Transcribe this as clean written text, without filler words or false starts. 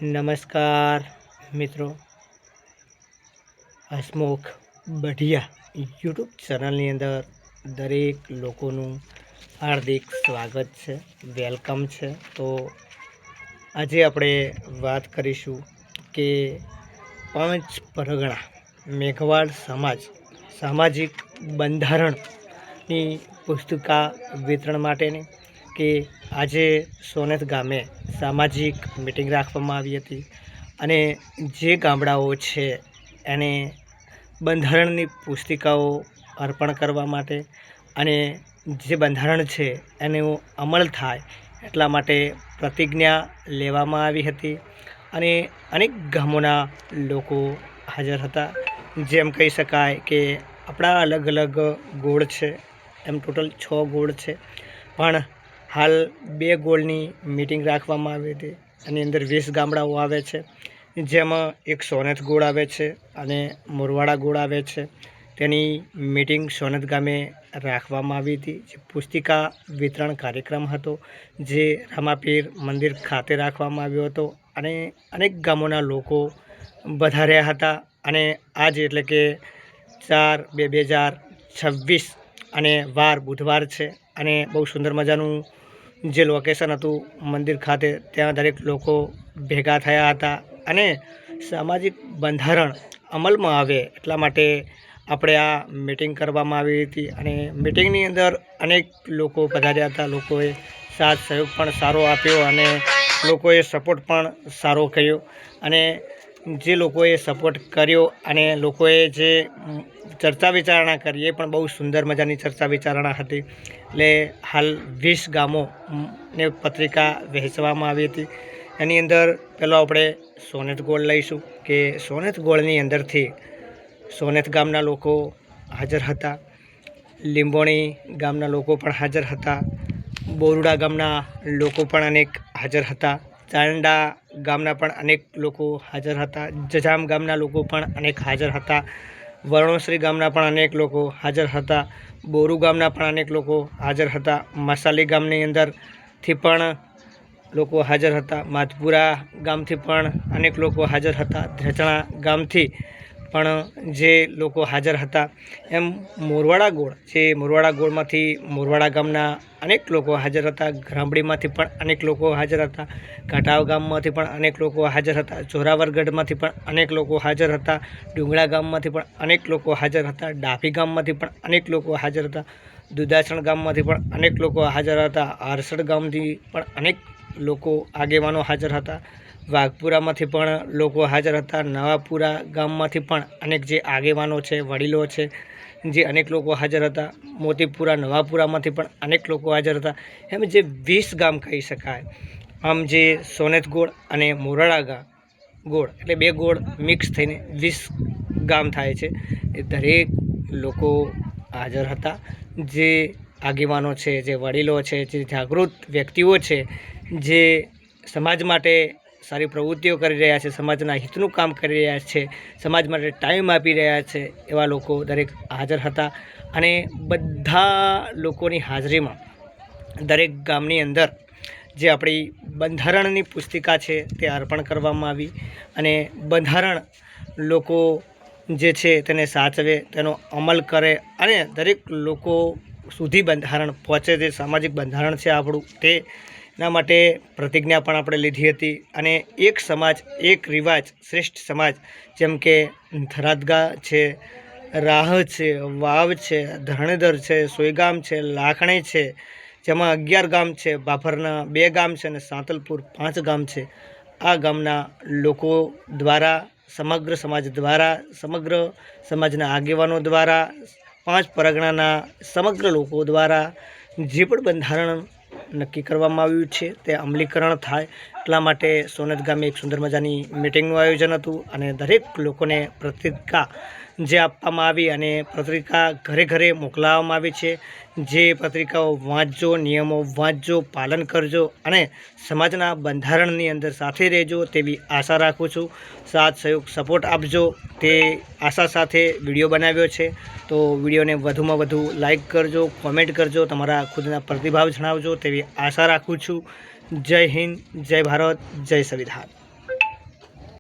નમસ્કાર મિત્રો, હસમુખ બઢિયા યુટ્યુબ ચેનલની અંદર દરેક લોકોનું હાર્દિક સ્વાગત છે, વેલકમ છે। તો આજે આપણે વાત કરીશું કે પાંચ પરગણા મેઘવાળ સમાજ સામાજિક બંધારણની પુસ્તિકા વિતરણ માટેની કે આજે સોનેત ગામે સામાજિક મિટિંગ રાખવામાં આવી હતી અને જે ગામડાઓ છે એને બંધારણની પુસ્તિકાઓ અર્પણ કરવા માટે અને જે બંધારણ છે એનો અમલ થાય એટલા માટે પ્રતિજ્ઞા લેવામાં આવી હતી અને અનેક ગામોના લોકો હાજર હતા। જેમ કહી શકાય કે આપણા અલગ અલગ ગોળ છે, એમ ટોટલ 6 ગોળ છે, પણ હાલ 2 ગોળની મિટિંગ રાખવામાં આવી હતી। એની અંદર 20 ગામડાઓ આવે છે, જેમાં એક સોનેત ગોળ આવે છે અને મોરવાડા ગોળ આવે છે। તેની મિટિંગ સોનેત ગામે રાખવામાં આવી હતી। જે પુસ્તિકા વિતરણ કાર્યક્રમ હતો જે રામાપીર મંદિર ખાતે રાખવામાં આવ્યો હતો અને અનેક ગામોના લોકો વધાર્યા હતા અને આજ એટલે કે 4/2/2026 અને વાર બુધવાર છે અને બહુ સુંદર મજાનું જે લોકેશન હતું મંદિર ખાતે, ત્યાં દરેક લોકો ભેગા થયા હતા અને સામાજિક બંધારણ અમલમાં આવે એટલા માટે આપણે આ મિટિંગ કરવામાં આવી હતી અને મિટિંગની અંદર અનેક લોકો પધાર્યા હતા। લોકોએ સાથ સહયોગ પણ સારો આપ્યો અને લોકોએ સપોર્ટ પણ સારો કર્યો અને જે લોકોએ સપોર્ટ કર્યો અને લોકોએ જે ચર્ચા વિચારણા કરી એ પણ બહુ સુંદર મજાની ચર્ચા વિચારણા હતી। એટલે હાલ 20 ગામોને પત્રિકા વહેંચવામાં આવી હતી। એની અંદર પહેલો આપણે સોનેત ગોળ લઈશું કે સોનેત ગોળની અંદરથી સોનેત ગામના લોકો હાજર હતા, લીંબોણી ગામના લોકો પણ હાજર હતા, બોરડા ગામના લોકો પણ અનેક હાજર હતા, ચાંડા ગામના પણ અનેક લોકો હાજર હતા, જજામ ગામના લોકો પણ અનેક હાજર હતા, વર્ણોશ્રી ગામના પણ અનેક લોકો હાજર હતા, બોરુ ગામના પણ અનેક લોકો હાજર હતા, મસાલી ગામની અંદરથી પણ લોકો હાજર હતા, માધપુરા ગામથી પણ અનેક લોકો હાજર હતા, ધ્રચણા ગામથી પણ જે લોકો હાજર હતા, એમ મોરવાડા ગોળ જે મોરવાડા ગોળમાંથી મોરવાડા ગામના અનેક લોકો હાજર હતા, ગ્રામડીમાંથી પણ અનેક લોકો હાજર હતા, ઘાટાવ ગામમાંથી પણ અનેક લોકો હાજર હતા, જોરાવરગઢમાંથી પણ અનેક લોકો હાજર હતા, ડુંગળા ગામમાંથી પણ અનેક લોકો હાજર હતા, ડાભી ગામમાંથી પણ અનેક લોકો હાજર હતા, દુધાસણ ગામમાંથી પણ અનેક લોકો હાજર હતા, આરસડ ગામથી પણ અનેક લોકો આગેવાનો હાજર હતા, વાઘપુરામાંથી પણ લોકો હાજર હતા, નવાપુરા ગામમાંથી પણ અનેક જે આગેવાનો છે, વડીલો છે, જે અનેક લોકો હાજર હતા, મોતીપુરા નવાપુરામાંથી પણ અનેક લોકો હાજર હતા। એમ જે 20 ગામ કહી શકાય। આમ જે સોનેત ગોળ અને મોરવાડા ગોળ એટલે 2 ગોળ મિક્સ થઈને 20 ગામ થાય છે। એ દરેક લોકો હાજર હતા, જે આગેવાનો છે, જે વડીલો છે, જે જાગૃત વ્યક્તિઓ છે, જે સમાજ માટે સારી પ્રવૃત્તિઓ કરી રહ્યા છે, સમાજના હિતનું કામ કરી રહ્યા છે, સમાજ માટે ટાઈમ આપી રહ્યા છે, એવા લોકો દરેક હાજર હતા અને બધા લોકોની હાજરીમાં દરેક ગામની અંદર જે આપણી બંધારણની પુસ્તિકા છે તે અર્પણ કરવામાં આવી અને બંધારણ લોકો જે છે તેને સાચવે, તેનો અમલ કરે અને દરેક લોકો સુધી બંધારણ પહોંચે, જે સામાજિક બંધારણ છે આપણું તેના માટે પ્રતિજ્ઞા પણ આપણે લીધી હતી અને એક સમાજ એક રિવાજ શ્રેષ્ઠ સમાજ, જેમ કે થરાદગા છે, રાહ છે, વાવ છે, ધરણેધર છે, સોયગામ છે, લાખણી છે, જેમાં 11 ગામ છે, બાભરના 2 ગામ છે અને સાંતલપુર 5 ગામ છે। આ ગામના લોકો દ્વારા સમગ્ર સમાજ દ્વારા સમગ્ર સમાજના આગેવાનો દ્વારા 5 પરગણાના સમગ્ર લોકો દ્વારા જે પણ બંધારણ નક્કી કરવામાં આવ્યું છે તે અમલીકરણ થાય એટલા માટે સોનેત ગામે એક સુંદર મજાની મિટિંગનું આયોજન હતું અને દરેક લોકોને પત્રિકા જે આપવામાં આવી અને પત્રિકા ઘરે ઘરે મોકલાવવામાં આવી છે। જે પત્રિકાઓ વાંચજો, નિયમો વાંચજો, પાલન કરજો અને સમાજના બંધારણની અંદર સાથે રહેજો તેવી આશા રાખું છું। સાથ સહયોગ સપોર્ટ આપજો તે આશા સાથે વિડીયો બનાવ્યો છે। તો વિડીયોને વધુમાં વધુ લાઈક કરજો, કોમેન્ટ કરજો, તમારા ખુદના પ્રતિભાવ જણાવજો તેવી આશા રાખું છું। જય હિન્દ, જય ભારત, જય સંવિધાન।